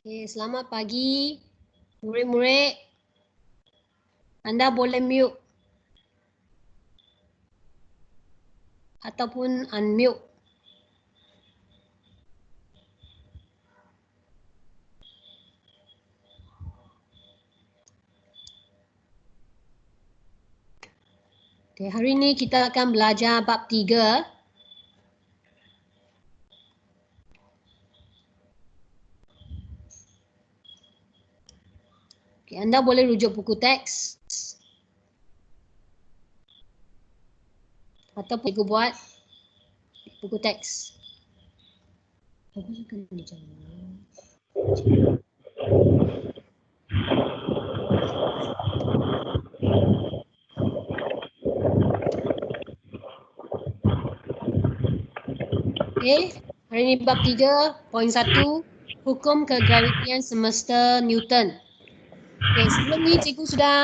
Okay, selamat pagi murid-murid. Anda boleh mute ataupun unmute. Okay, hari ini kita akan belajar bab 3. Okay, anda boleh rujuk buku teks ataupun cikgu buat buku teks. Okay, hari ini bab 3.1 hukum kegravitian semesta Newton. Okay, sebelum ni cikgu sudah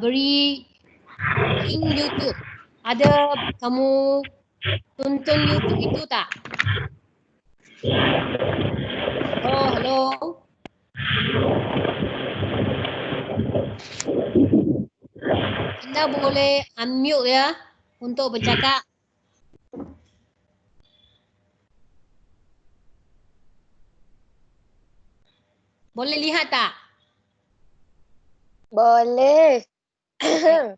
beri link YouTube. Ada kamu tonton YouTube itu tak? Oh, hello. Anda boleh unmute ya untuk bercakap. Boleh lihat tak? Boleh.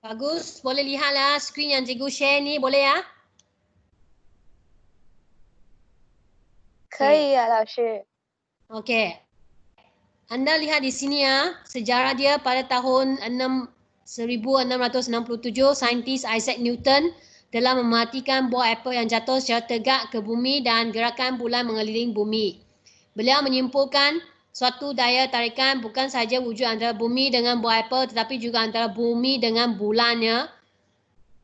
Bagus, boleh lihatlah skrin yang cikgu share ni, boleh ya? 可以啊，老师。 Okey. Anda lihat di sini ya, sejarah dia pada tahun 1667, saintis Isaac Newton telah mematikan buah apel yang jatuh secara tegak ke bumi dan gerakan bulan mengelilingi bumi. Beliau menyimpulkan suatu daya tarikan bukan sahaja wujud antara bumi dengan buah apel tetapi juga antara bumi dengan bulannya.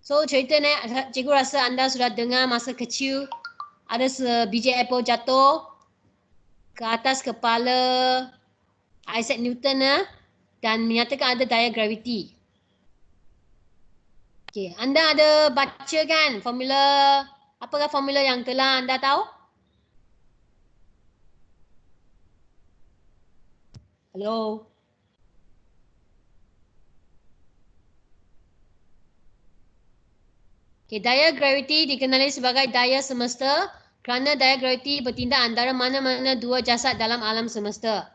So cerita ni cikgu rasa anda sudah dengar masa kecil ada sebiji apel jatuh ke atas kepala Isaac Newton dan menyatakan ada daya graviti. Okey, anda ada baca kan formula, apakah formula yang telah anda tahu? Hello. Okey, daya graviti dikenali sebagai daya semesta kerana daya graviti bertindak antara mana-mana dua jasad dalam alam semesta.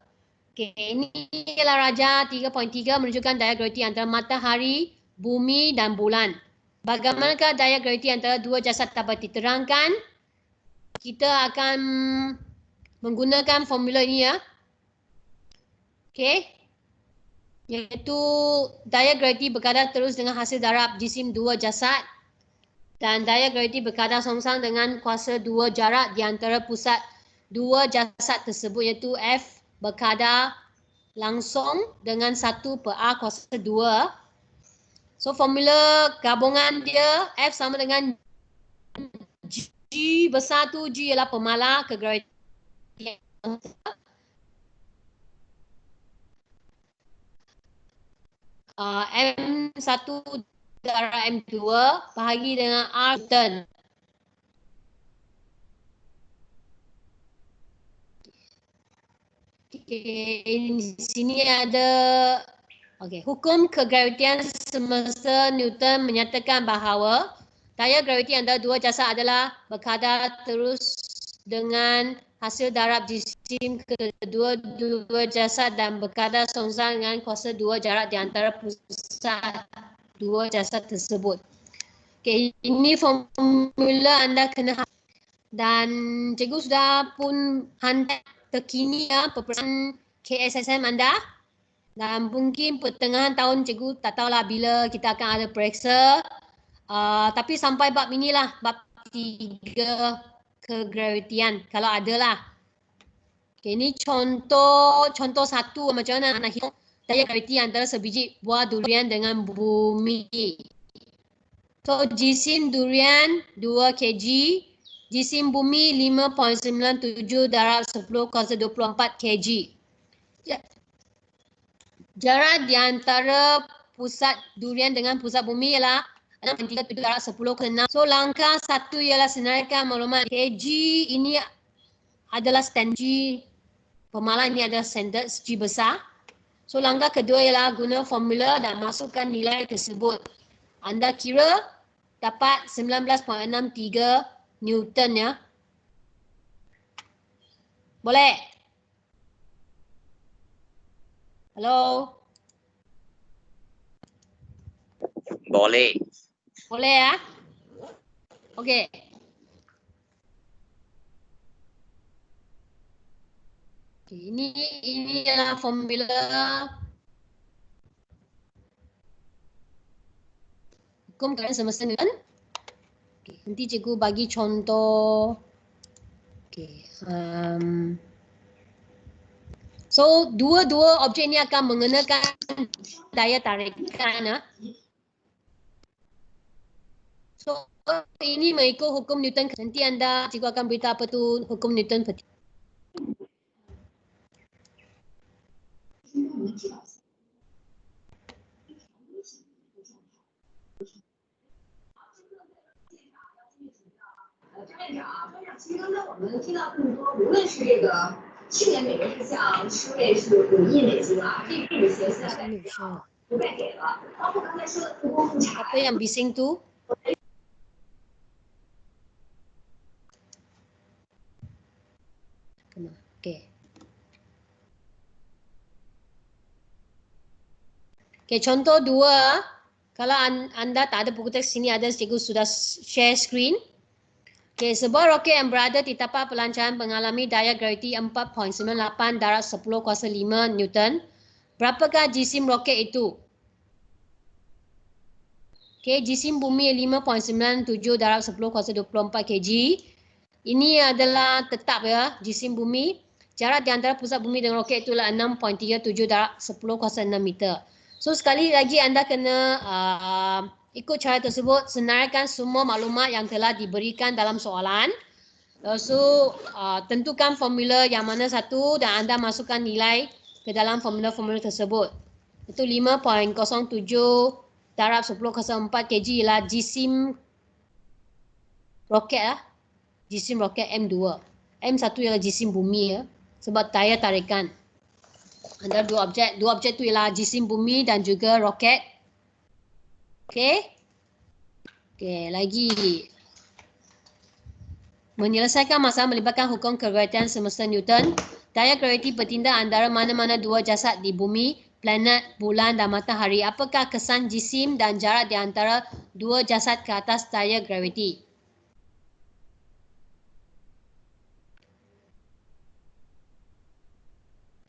Okey, ini ialah raja 3.3 menunjukkan daya graviti antara matahari, bumi dan bulan. Bagaimanakah daya graviti antara dua jasad dapat diterangkan? Kita akan menggunakan formula ini ya. Okey. Iaitu daya graviti berkadar terus dengan hasil darab jisim dua jasad dan daya graviti berkadar songsang dengan kuasa dua jarak di antara pusat dua jasad tersebut iaitu F berkadar langsung dengan 1/A kuasa 2. So formula gabungan dia F sama dengan G besar tu, G ialah pemalar kegravitian. M1 darab M2 bahagi dengan R Newton. Okay, di sini ada hukum kegravitian semesta Newton menyatakan bahawa daya graviti antara dua jasad adalah berkadar terus dengan hasil darab jisim kedua-dua jasad dan berkadar songsang dengan kuasa dua jarak di antara pusat dua jasad tersebut. Okay, ini formula anda kena dan cikgu sudah pun hantar terkini ya peperiksaan KSSM anda dan mungkin pertengahan tahun cikgu tak tahulah bila kita akan ada periksa. Tapi sampai bab inilah, bab 3 kegravitian kalau ada lah. Okay, ini contoh satu macam mana nak hitung daya graviti antara sebiji buah durian dengan bumi. So jisim durian 2 kg, jisim bumi 5.97 darab 10 kuasa 24 kg. Jarak di antara pusat durian dengan pusat bumi ialah 6.37 darab 10 ke 6. So langkah satu ialah senaraikan maklumat kg ini adalah standard G pemalas ini ada standard G besar. So langkah kedua ialah guna formula dan masukkan nilai tersebut. Anda kira dapat 19.63 Newton ya. Boleh? Halo? Boleh. Boleh ya? Okey. Ini adalah formula hukum keadaan semesta Newton. Okay, nanti cikgu bagi contoh. Okay, so dua-dua objek ini akan mengenakan daya tarikan. So ini mengikut hukum Newton. Nanti anda cikgu akan beritahu apa tu hukum Newton. Apa yang bising tu? Okey. Okey, contoh dua. Kalau anda tak ada buku teks sini, ada cikgu sudah share screen. Okey, sebuah roket yang berada di tapak pelancaran mengalami daya graviti 4.98 darat 10 kuasa 5 Newton. Berapakah jisim roket itu? Okey, jisim bumi 5.97 darat 10 kuasa 24 kg. Ini adalah tetap ya, jisim bumi. Jarak di antara pusat bumi dengan roket itulah 6.37 darat 10 kuasa 6 meter. So sekali lagi anda kena ikut cara tersebut, senaraikan semua maklumat yang telah diberikan dalam soalan. So tentukan formula yang mana satu dan anda masukkan nilai ke dalam formula-formula tersebut. Itu 5.07 darab 10.4 kg ialah jisim roket lah. Jisim roket M2. M1 ialah jisim bumi ya. Sebab daya tarikan. Ada dua objek tu ialah jisim bumi dan juga roket. Okey. Okey, lagi. Menyelesaikan masalah melibatkan hukum kegravitian semesta Newton. Daya graviti bertindak antara mana-mana dua jasad di bumi, planet, bulan dan matahari. Apakah kesan jisim dan jarak di antara dua jasad ke atas daya graviti?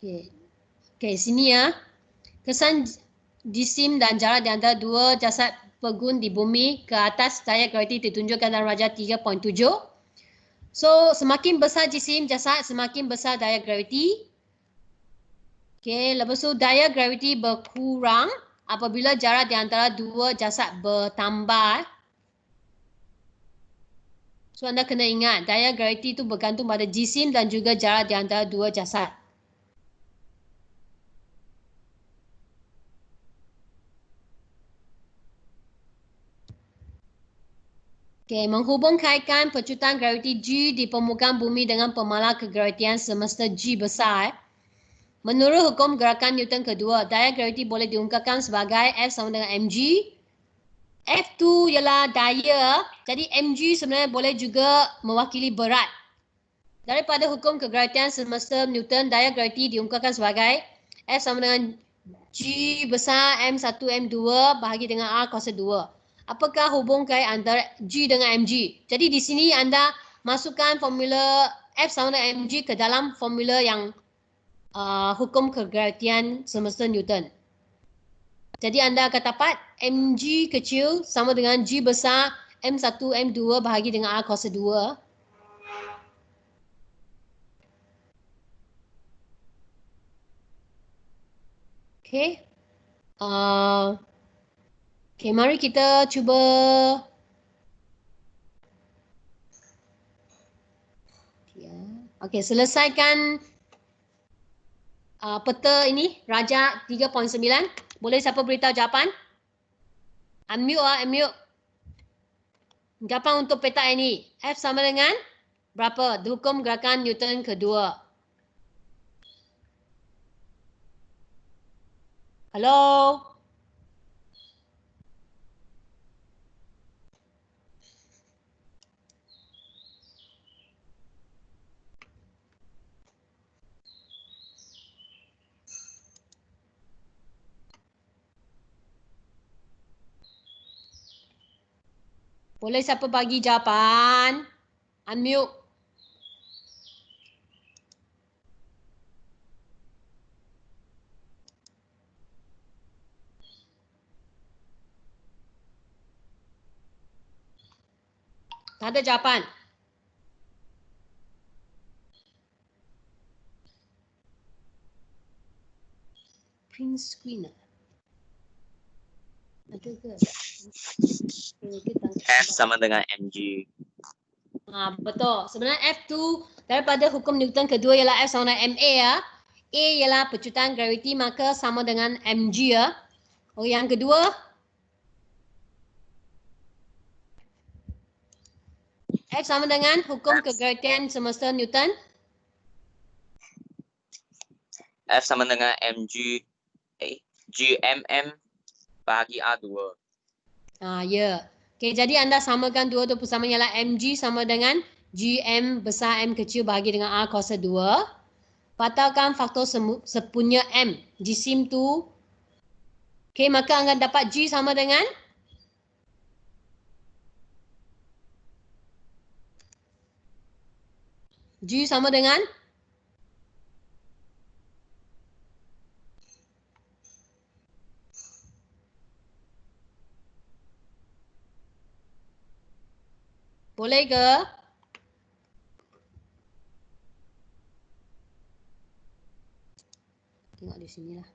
Okey, sini ya. Kesan jisim dan jarak di antara dua jasad pegun di bumi ke atas daya graviti ditunjukkan dalam rajah 3.7. So, semakin besar jisim jasad, semakin besar daya graviti. Okey, lepas tu daya graviti berkurang apabila jarak di antara dua jasad bertambah. So, anda kena ingat, daya graviti itu bergantung pada jisim dan juga jarak di antara dua jasad. Okey, menghubung kaitkan pecutan graviti G di permukaan bumi dengan pemalas kegravitian semesta G besar. Menurut hukum gerakan Newton kedua, daya graviti boleh diungkapkan sebagai F sama dengan mg. F tu ialah daya, jadi mg sebenarnya boleh juga mewakili berat. Daripada hukum kegravitian semesta Newton, daya graviti diungkapkan sebagai F sama dengan G besar M1 M2 bahagi dengan R kuasa 2. Apakah hubung kait antara G dengan mg? Jadi di sini anda masukkan formula F sama dengan mg ke dalam formula yang hukum kegravitian semesta Newton. Jadi anda akan dapat mg kecil sama dengan G besar M1 M2 bahagi dengan R kuasa 2. Okey. Okey, mari kita cuba okey, selesaikan peta ini, rajah 3.9. Boleh siapa beritahu jawapan? Unmute unmute. Jawapan untuk peta ini, F sama dengan berapa? Hukum gerakan Newton kedua. Halo? Boleh siapa bagi jawapan? Unmute. Tak ada jawapan. Print screen. Ada ke? F sama dengan mg. Betul. Sebenarnya F tu daripada hukum Newton kedua ialah F sama dengan ma ya. A ialah pecutan graviti maka sama dengan mg ya. Oh yang kedua F sama dengan hukum kegravitian semesta Newton. F sama dengan mg gmm bahagi A2. Ya. Okey, jadi anda samakan dua tu persamaan ialah mg sama dengan gm besar m kecil bahagi dengan r kuasa 2. Patahkan faktor sepunya m. Jisim tu. Okey, maka anda dapat g sama dengan G sama dengan boleh ke? Tengok di sini lah.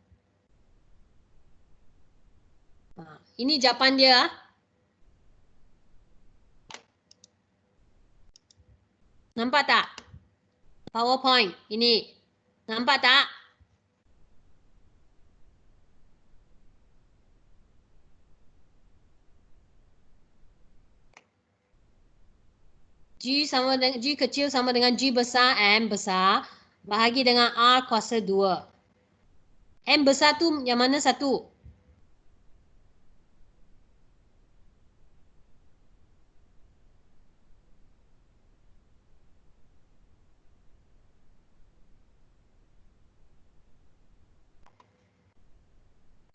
Ini jawapan dia. Nampak tak? PowerPoint ini. Nampak tak? G sama dengan G kecil sama dengan G besar M besar bahagi dengan R kuasa 2. M besar tu yang mana satu?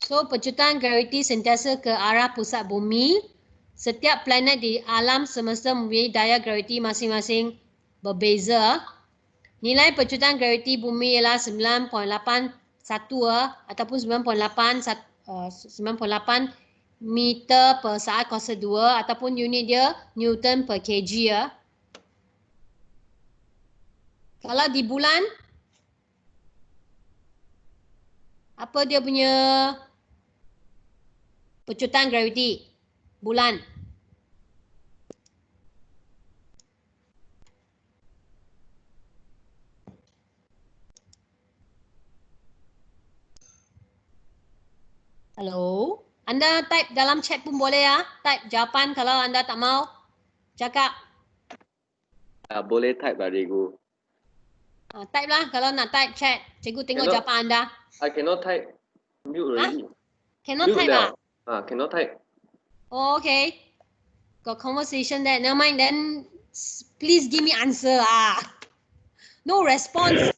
So, pecutan graviti sentiasa ke arah pusat bumi. Setiap planet di alam semesta mempunyai daya graviti masing-masing berbeza. Nilai pecutan graviti bumi ialah 9.81 ataupun 9.8 meter per saat kuasa 2 ataupun unit dia Newton per kg ya. Kalau di bulan, apa dia punya pecutan graviti bulan? Halo? Anda type dalam chat pun boleh ya. Type jawapan kalau anda tak mau cakap. Boleh type lah, cikgu. Type lah kalau nak type chat. Cikgu tengok Cannot. jawapan anda. I cannot type. Mute already. Cannot Mute type lah. Cannot type. Oh, okay. Got conversation there. Never mind then. Please give me answer No response.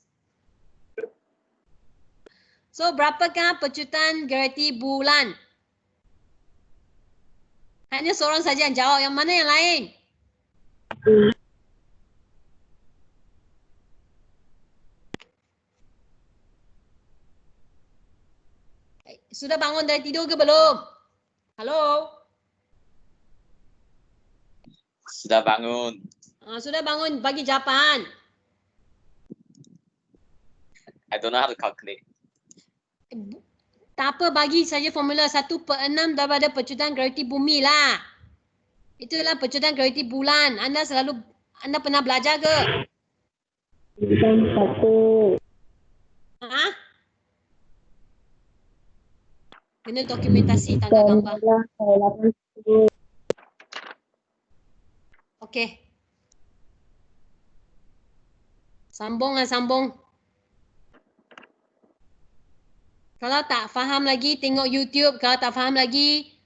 So, berapakah pecutan graviti bulan? Hanya seorang saja yang jawab. Yang mana yang lain? Sudah bangun dari tidur ke belum? Halo? Sudah bangun. Sudah bangun. Bagi jawapan. I don't know how to calculate. Tak apa, bagi saja formula 1/6 daripada pecutan graviti bumi lah. Itulah pecutan graviti bulan. Anda pernah belajar ke? Bukan satu. Kena dokumentasi tangga gambar. Okey. Sambung. Kalau tak faham lagi, tengok YouTube. Kalau tak faham lagi,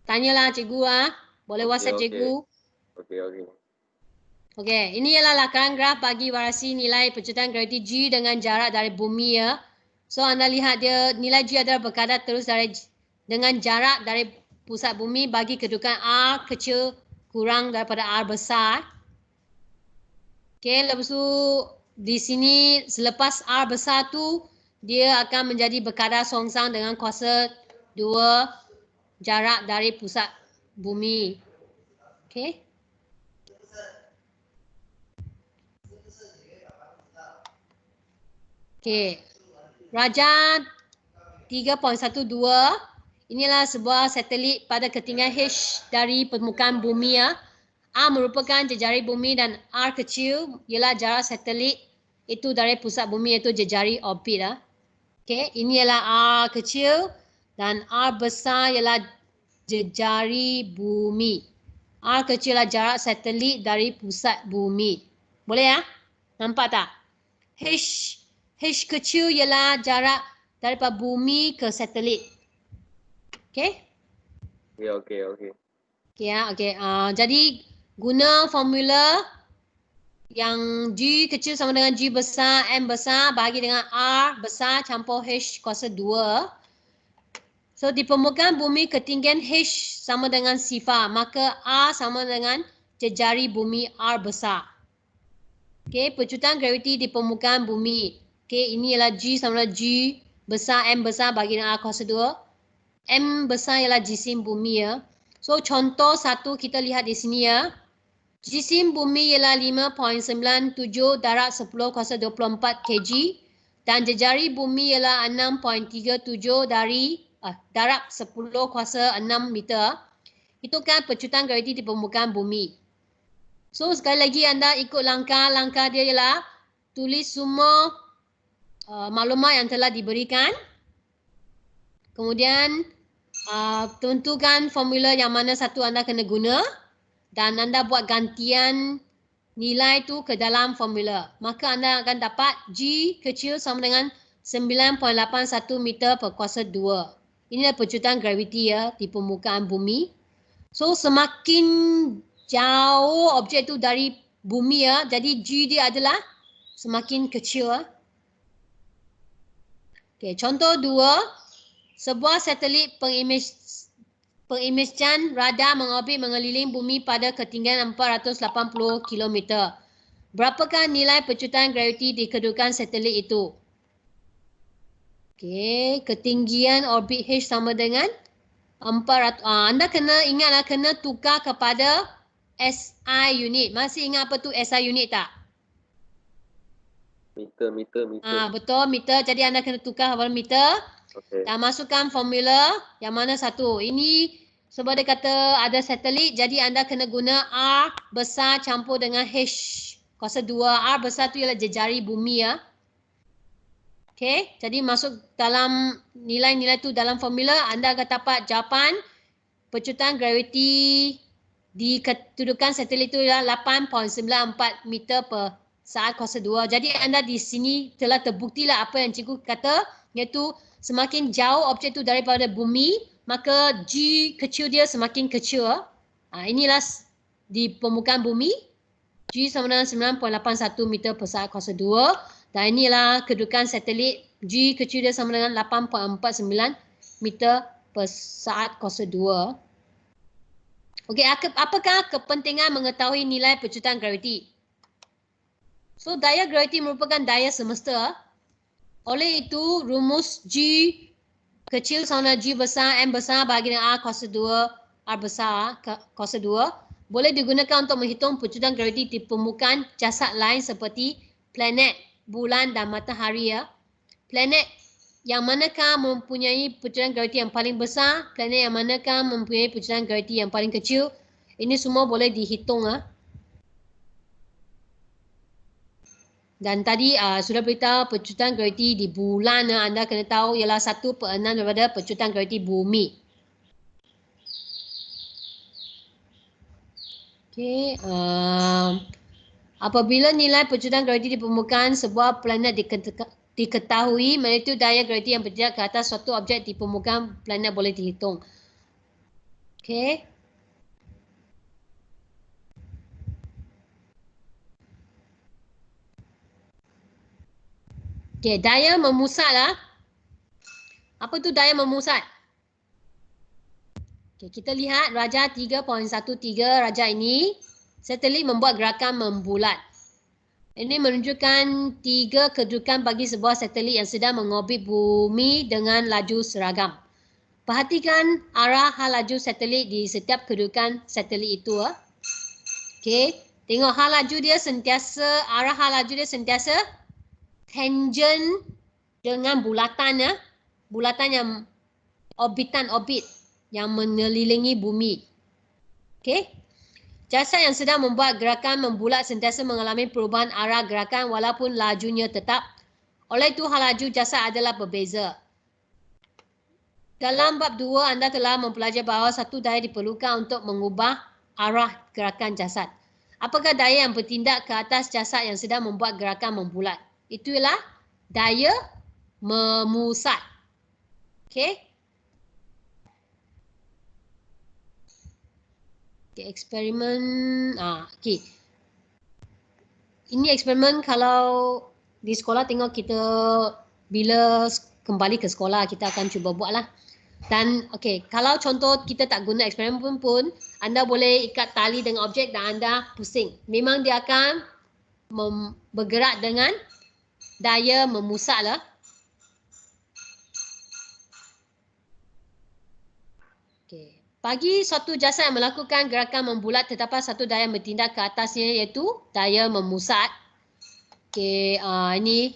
tanyalah cikgu ah. Boleh Okey, WhatsApp okey. cikgu. Okey, okey. Okey, ini ialah lakaran graf bagi variasi nilai pecutan graviti G dengan jarak dari bumi ya. So anda lihat dia nilai G adalah berkadar terus dengan jarak dari pusat bumi bagi kedudukan R kecil kurang daripada R besar. Okey, lepas tu di sini selepas R besar tu dia akan menjadi berkadar songsang dengan kuasa 2 jarak dari pusat bumi. Okey. Okey. Raja 3.12 inilah sebuah satelit pada ketinggian H dari permukaan bumi ya. A merupakan jejari bumi dan R kecil ialah jarak satelit itu dari pusat bumi iaitu jejari orbit ya. Okey, ini ialah R kecil dan R besar ialah jejari bumi. R kecil ialah jarak satelit dari pusat bumi. Boleh ya? Nampak tak? H kecil ialah jarak daripada bumi ke satelit. Okey? Okey, okey, okey. Okey ya, okey. Jadi guna formula yang G kecil sama dengan G besar, M besar bahagi dengan R besar campur H kuasa 2. So di permukaan bumi ketinggian H sama dengan sifar, maka R sama dengan jejari bumi R besar. Okey, pecutan graviti di permukaan bumi. Okey, ini ialah G sama dengan G besar, M besar bagi dengan R kuasa 2. M besar ialah jisim bumi ya. So contoh satu kita lihat di sini ya. Jisim bumi ialah 5.97 darab 10 kuasa 24 kg dan jejari bumi ialah 6.37 darab 10 kuasa 6 meter. Itu kan pecutan graviti di permukaan bumi. So sekali lagi anda ikut langkah-langkah dia ialah tulis semua maklumat yang telah diberikan. Kemudian tentukan formula yang mana satu anda kena guna dan anda buat gantian nilai tu ke dalam formula. Maka anda akan dapat G kecil sama dengan 9.81 meter per kuasa 2. Inilah pecutan graviti ya di permukaan bumi. So semakin jauh objek tu dari bumi ya, jadi G dia adalah semakin kecil. Okey, contoh 2. Sebuah satelit pengimejan radar mengorbit mengeliling bumi pada ketinggian 480 km. Berapakah nilai pecutan graviti di kedudukan satelit itu? Okey, ketinggian orbit H sama dengan 400. Anda kena ingatlah kena tukar kepada SI unit. Masih ingat apa tu SI unit tak? Meter. Betul, meter. Jadi anda kena tukar kepada meter. Okey. Dan masukkan formula yang mana satu. Ini sebab dia kata ada satelit, jadi anda kena guna R besar campur dengan H kuasa 2. R besar tu ialah jejari bumi ya. Okey, jadi masuk dalam nilai-nilai tu dalam formula, anda akan dapat jawapan pecutan graviti di kedudukan satelit itu ialah 8.94 meter per saat kuasa 2. Jadi anda di sini telah terbuktilah apa yang cikgu kata, iaitu semakin jauh objek itu daripada bumi, maka G kecil dia semakin kecil. Inilah di permukaan bumi. G sama dengan 9.81 meter per saat kuasa 2. Dan inilah kedudukan satelit. G kecil dia sama dengan 8.49 meter per saat kuasa 2. Okey, apakah kepentingan mengetahui nilai pecutan graviti? So, daya graviti merupakan daya semesta. Oleh itu, rumus G kecil sama dengan G besar, M besar bagi dengan R kuasa 2, R besar kuasa 2 boleh digunakan untuk menghitung pecutan graviti di permukaan jasad lain seperti planet, bulan dan matahari ya. Planet yang manakah mempunyai pecutan graviti yang paling besar, planet yang manakah mempunyai pecutan graviti yang paling kecil. Ini semua boleh dihitung ya. Dan tadi sudah beritahu pecutan graviti di bulan anda kena tahu ialah 1/6 daripada pecutan graviti bumi. Okey, apabila nilai pecutan graviti di permukaan sebuah planet diketahui, iaitu daya graviti yang bergerak ke atas suatu objek di permukaan planet boleh dihitung. Okey. Okey, daya memusat lah. Apa tu daya memusat? Okey, kita lihat Raja 3.13 Raja ini, satelit membuat gerakan membulat. Ini menunjukkan 3 kedudukan bagi sebuah satelit yang sedang mengorbit bumi dengan laju seragam. Perhatikan arah hal laju satelit di setiap kedudukan satelit itu. Okey, tengok hal laju dia sentiasa, arah hal laju dia sentiasa tangent dengan bulatan ya. Bulatan yang orbit yang mengelilingi bumi. Okey. Jasad yang sedang membuat gerakan membulat sentiasa mengalami perubahan arah gerakan walaupun lajunya tetap. Oleh itu, hal laju jasad adalah berbeza. Dalam bab 2, anda telah mempelajari bahawa satu daya diperlukan untuk mengubah arah gerakan jasad. Apakah daya yang bertindak ke atas jasad yang sedang membuat gerakan membulat? Itulah daya memusat. Okey. Okay, eksperimen. Okay. Ini eksperimen kalau di sekolah tengok kita bila kembali ke sekolah kita akan cuba buatlah. Dan okay, kalau contoh kita tak guna eksperimen pun anda boleh ikat tali dengan objek dan anda pusing. Memang dia akan bergerak dengan daya memusat lah. Okay. Bagi suatu jasad yang melakukan gerakan membulat terdapat satu daya yang bertindak ke atasnya iaitu daya memusat. Okey, ini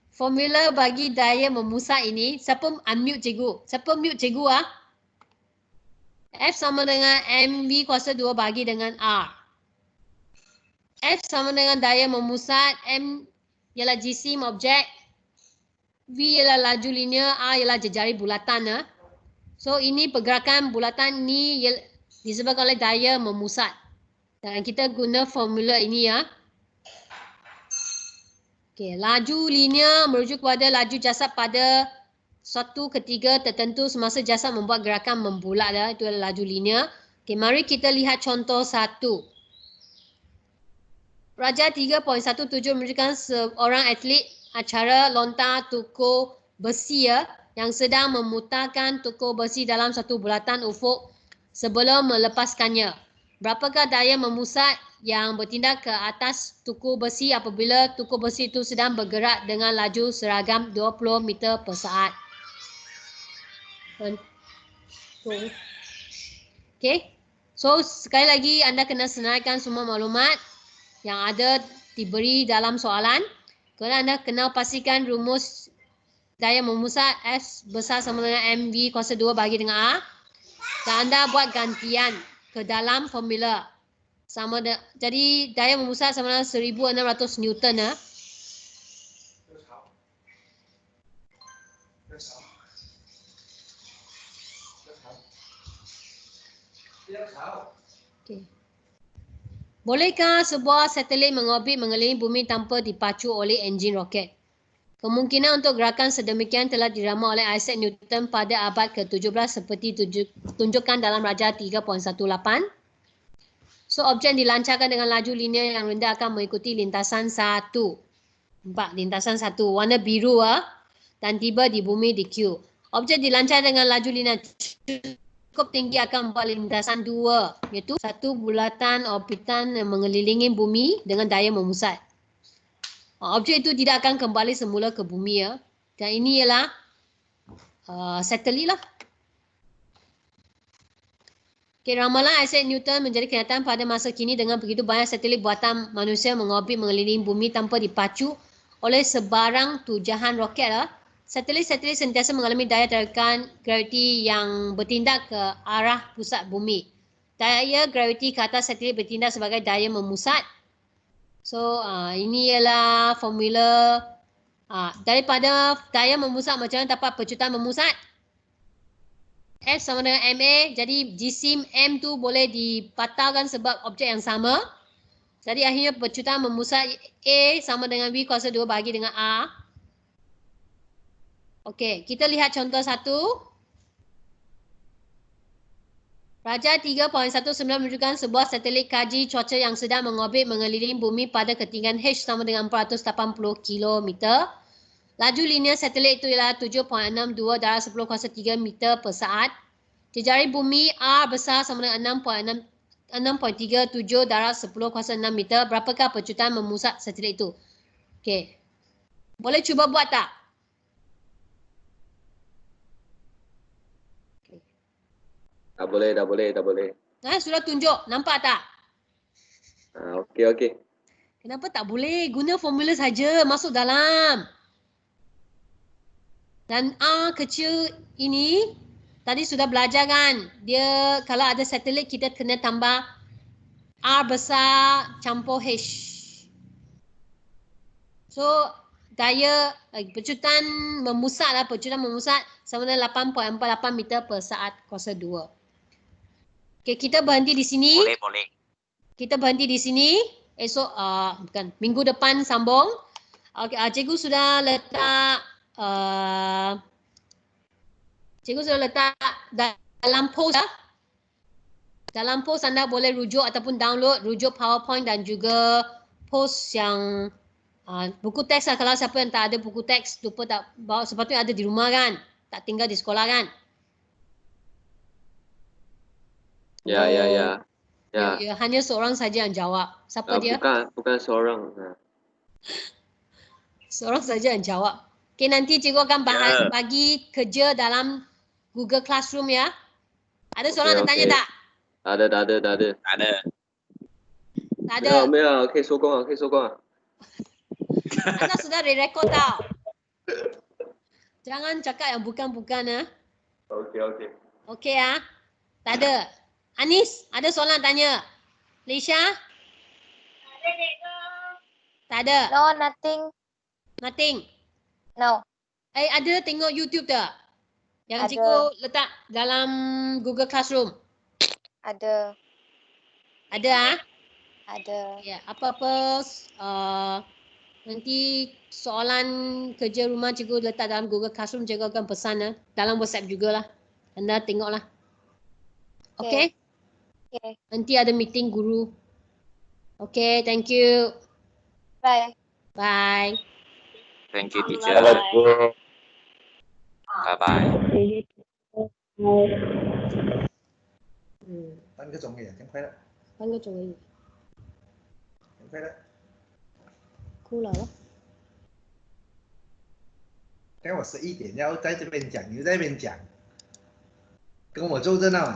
formula bagi daya memusat ini. Siapa unmute cikgu? Siapa mute cikgu ah? F sama dengan mv kuasa 2 bagi dengan R. F sama dengan daya memusat, M ialah jisim objek, V ialah laju linear, R ialah jejari bulatan. So ini pergerakan bulatan ni disebabkan oleh daya memusat. Dan kita guna formula ini ya. Okey, laju linear merujuk kepada laju jasad pada suatu ketika tertentu semasa jasad membuat gerakan membulat ya. Itu adalah laju linear. Okey, mari kita lihat contoh 1. Raja 3.17 menunjukkan seorang atlet acara lontar tukur besi ya, yang sedang memutarkan tukur besi dalam satu bulatan ufuk sebelum melepaskannya. Berapakah daya memusat yang bertindak ke atas tukur besi apabila tukur besi itu sedang bergerak dengan laju seragam 20 meter per saat? Okey. So sekali lagi anda kena senaraikan semua maklumat yang ada diberi dalam soalan. Kemudian anda kena pastikan rumus daya memusat S besar sama dengan MV kuasa 2 bagi dengan A. Dan anda buat gantian ke dalam formula. Jadi daya memusat sama dengan 1600 Newton. Okay. Bolehkah sebuah satelit mengorbit mengelilingi bumi tanpa dipacu oleh enjin roket? Kemungkinan untuk gerakan sedemikian telah diramal oleh Isaac Newton pada abad ke-17 seperti tunjukkan dalam Raja 3.18. So, objek dilancarkan dengan laju linear yang rendah akan mengikuti lintasan 1. Nampak? Lintasan 1. Warna biru dan tiba di bumi di Q. Objek dilancarkan dengan laju linear cukup tinggi akan membuat lintasan 2, iaitu satu bulatan orbitan yang mengelilingi bumi dengan daya memusat. Objek itu tidak akan kembali semula ke bumi ya. Dan ini ialah satelit lah. Okay, ramalan Isaac Newton menjadi kenyataan pada masa kini dengan begitu banyak satelit buatan manusia mengorbit mengelilingi bumi tanpa dipacu oleh sebarang tujahan roket lah. Satelit-satelit sentiasa mengalami daya tarikan graviti yang bertindak ke arah pusat bumi. Daya graviti ke atas satelit bertindak sebagai daya memusat. So, ini ialah formula daripada daya memusat macam mana dapat pecutan memusat? F sama dengan MA. Jadi jisim M tu boleh dipatahkan sebab objek yang sama. Jadi akhirnya percutan memusat A sama dengan V kuasa 2 bahagi dengan R. Okey, kita lihat contoh 1. Raja 3.19 menunjukkan sebuah satelit kaji cuaca yang sedang mengorbit mengelilingi bumi pada ketinggian H sama dengan 480 km. Laju linear satelit itu ialah 7.62 darab 10 kuasa 3 meter per saat. Jejari bumi R besar sama dengan 6.37 darab 10 kuasa 6 meter. Berapakah percutan memusat satelit itu? Okey. Boleh cuba buat tak? Tak boleh, tak boleh, tak boleh. Sudah tunjuk. Nampak tak? Okey, okey. Kenapa tak boleh? Guna formula saja. Masuk dalam. Dan R kecil ini tadi sudah belajar kan? Dia kalau ada satelit kita kena tambah R besar campur H. So daya percutan memusat sama dengan 8.48 meter per saat kuasa 2. Okey, kita berhenti di sini. Boleh. Kita berhenti di sini. Esok minggu depan sambung. Okey, cikgu sudah letak dalam post ya. Dalam post anda boleh rujuk ataupun download rujuk PowerPoint dan juga post yang buku teks lah. Kalau siapa yang tak ada buku teks, lupa tak bawa, sepatutnya ada di rumah kan? Tak tinggal di sekolah kan? Ya. Ya, hanya seorang saja yang jawab. Siapa dia? Bukan seorang. Seorang saja yang jawab. Okey, nanti cikgu akan bagi kerja dalam Google Classroom ya. Ada seorang nak tanya tak? Ada. Ada. Tak ada. 没有，可以收工了，可以收工了。 Anda sudah direkod tau. Jangan cakap yang bukan-bukan ya. Okey. Okey ya. Tak ada. Anis, ada soalan tanya. Lisha? Tak ada. No, nothing. Nothing. No. Ada tengok YouTube tak? Yang Ada. cikgu letak dalam Google Classroom. Ada. Ada ah? Ada. Ya, apa-apa nanti soalan kerja rumah cikgu letak dalam Google Classroom, cikgu akan pesan dalam WhatsApp jugalah. Anda tengoklah. Okey? Okay. Nanti ada meeting guru. Okey, thank you. Bye. Bye. Thank you, teacher. Bye. Bye-bye. 半个钟而已，挺快的，半个钟而已。挺快的。哭了咯。但我11点要在这边讲，你就在那边讲，跟我凑热闹啊。